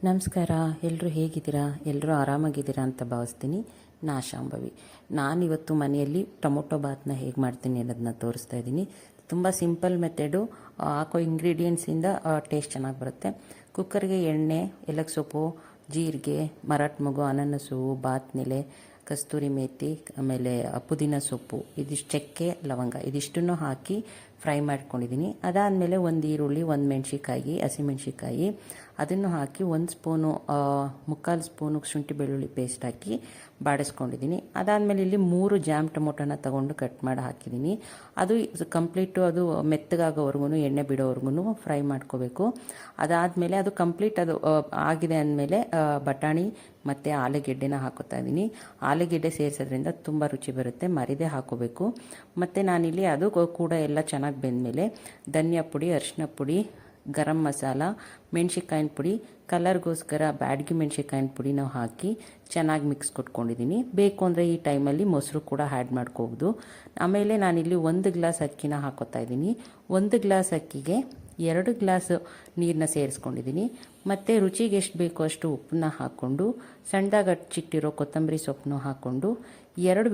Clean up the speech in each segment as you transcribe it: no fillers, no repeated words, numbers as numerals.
ನಮಸ್ಕಾರ. ಎಲ್ಲರೂ ಹೇಗಿದ್ದೀರಾ? ಎಲ್ಲರೂ ಆರಾಮಾಗಿದ್ದೀರಾ ಅಂತ ಭಾವಿಸ್ತೀನಿ. ಶಾಂಭವಿ. ನಾನಿವತ್ತು ಮನೆಯಲ್ಲಿ ಟೊಮೊಟೊ ಬಾತ್ನ ಹೇಗೆ ಮಾಡ್ತೀನಿ ಅನ್ನೋದನ್ನ ತೋರಿಸ್ತಾ ಇದ್ದೀನಿ. ತುಂಬ ಸಿಂಪಲ್ ಮೆಥಡು. ಹಾಕೋ ಇಂಗ್ರೀಡಿಯೆಂಟ್ಸಿಂದ ಟೇಸ್ಟ್ ಚೆನ್ನಾಗಿ ಬರುತ್ತೆ. ಕುಕ್ಕರ್ಗೆ ಎಣ್ಣೆ, ಏಲಕ್ಕಿ ಸೊಪ್ಪು, ಜೀರಿಗೆ, ಮರಾಠ ಮೊಗ್ಗು, ಅನಾನಸು, ಬಾತ್ನೆಲೆ, ಕಸ್ತೂರಿ ಮೇಥಿ, ಆಮೇಲೆ ಪುದೀನ ಸೊಪ್ಪು, ಇದಿಷ್ಟು ಚಕ್ಕೆ, ಲವಂಗ ಇದಿಷ್ಟನ್ನು ಹಾಕಿ ಫ್ರೈ ಮಾಡ್ಕೊಂಡಿದ್ದೀನಿ. ಅದಾದಮೇಲೆ ಒಂದು ಈರುಳ್ಳಿ, ಒಂದು ಮೆಣಸಿಕಾಯಿ, ಹಸಿಮೆಣಸಿಕಾಯಿ ಅದನ್ನು ಹಾಕಿ 1 ಸ್ಪೂನು 3/4 ಸ್ಪೂನು ಶುಂಠಿ ಬೆಳ್ಳುಳ್ಳಿ ಪೇಸ್ಟ್ ಹಾಕಿ ಬಾಡಿಸ್ಕೊಂಡಿದ್ದೀನಿ. ಅದಾದಮೇಲೆ ಇಲ್ಲಿ 3 ಜಾಮ್ ಟೊಮೊಟೊನ ತೊಗೊಂಡು ಕಟ್ ಮಾಡಿ ಹಾಕಿದ್ದೀನಿ. ಅದು ಕಂಪ್ಲೀಟು ಅದು ಮೆತ್ತಗಾಗೋವರೆಗೂ, ಎಣ್ಣೆ ಬಿಡೋವರೆಗೂ ಫ್ರೈ ಮಾಡ್ಕೋಬೇಕು. ಅದಾದಮೇಲೆ ಅದು ಕಂಪ್ಲೀಟ್ ಅದು ಆಗಿದೆ ಅಂದಮೇಲೆ ಬಟಾಣಿ ಮತ್ತು ಆಲೂಗೆಡ್ಡೆನ ಹಾಕೋತಾ ಇದ್ದೀನಿ. ಆಲೂಗೆಡ್ಡೆ ಸೇರಿಸೋದ್ರಿಂದ ತುಂಬ ರುಚಿ ಬರುತ್ತೆ, ಮರಿದೇ ಹಾಕೋಬೇಕು. ಮತ್ತು ನಾನಿಲ್ಲಿ ಅದು ಕೂಡ ಎಲ್ಲ ಚೆನ್ನಾಗಿ ಬೆಂದಮೇಲೆ ಧನಿಯಾ ಪುಡಿ, ಅರಿಶಿನ ಪುಡಿ, ಗರಂ ಮಸಾಲ, ಮೆಣಸಿಕಾಯಿನ ಪುಡಿ, ಕಲರ್ಗೋಸ್ಕರ ಬ್ಯಾಡಗಿ ಮೆಣಸಿಕಾಯಿನ ಪುಡಿನ ಹಾಕಿ ಚೆನ್ನಾಗಿ ಮಿಕ್ಸ್ ಕೊಟ್ಕೊಂಡಿದ್ದೀನಿ. ಬೇಕು ಅಂದರೆ ಈ ಟೈಮಲ್ಲಿ ಮೊಸರು ಕೂಡ ಆ್ಯಡ್ ಮಾಡ್ಕೋಬೋದು. ಆಮೇಲೆ ನಾನಿಲ್ಲಿ 1 ಗ್ಲಾಸ್ ಅಕ್ಕಿನ ಹಾಕೋತಾ ಇದ್ದೀನಿ. 1 ಗ್ಲಾಸ್ ಅಕ್ಕಿಗೆ 2 ಗ್ಲಾಸ್ ನೀರನ್ನ ಸೇರಿಸ್ಕೊಂಡಿದ್ದೀನಿ. ಮತ್ತು ರುಚಿಗೆ ಎಷ್ಟು ಬೇಕೋ ಅಷ್ಟು ಉಪ್ಪನ್ನ ಹಾಕ್ಕೊಂಡು, ಸಣ್ಣದಾಗಿ ಹಚ್ಚಿಟ್ಟಿರೋ ಕೊತ್ತಂಬರಿ ಸೊಪ್ಪನ್ನು ಹಾಕ್ಕೊಂಡು 2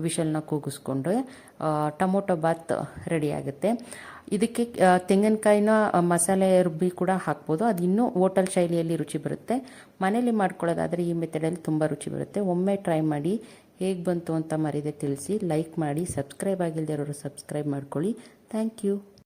ವಿಷಲ್ನ ಕೂಗಿಸ್ಕೊಂಡ್ರೆ ಟೊಮೊಟೊ ಬಾತ್ ರೆಡಿ ಆಗುತ್ತೆ. ಇದಕ್ಕೆ ತೆಂಗಿನಕಾಯಿನ ಮಸಾಲೆ ರುಬ್ಬಿ ಕೂಡ ಹಾಕ್ಬೋದು. ಅದು ಇನ್ನೂ ಹೋಟೆಲ್ ಶೈಲಿಯಲ್ಲಿ ರುಚಿ ಬರುತ್ತೆ. ಮನೇಲಿ ಮಾಡ್ಕೊಳ್ಳೋದಾದರೆ ಈ ಮೆಥಡಲ್ಲಿ ತುಂಬ ರುಚಿ ಬರುತ್ತೆ. ಒಮ್ಮೆ ಟ್ರೈ ಮಾಡಿ, ಹೇಗೆ ಬಂತು ಅಂತ ಮರೀದೆ ತಿಳಿಸಿ. ಲೈಕ್ ಮಾಡಿ, ಸಬ್ಸ್ಕ್ರೈಬ್ ಆಗಿಲ್ಲದೆ ಇರೋರು ಸಬ್ಸ್ಕ್ರೈಬ್ ಮಾಡ್ಕೊಳ್ಳಿ. Thank you.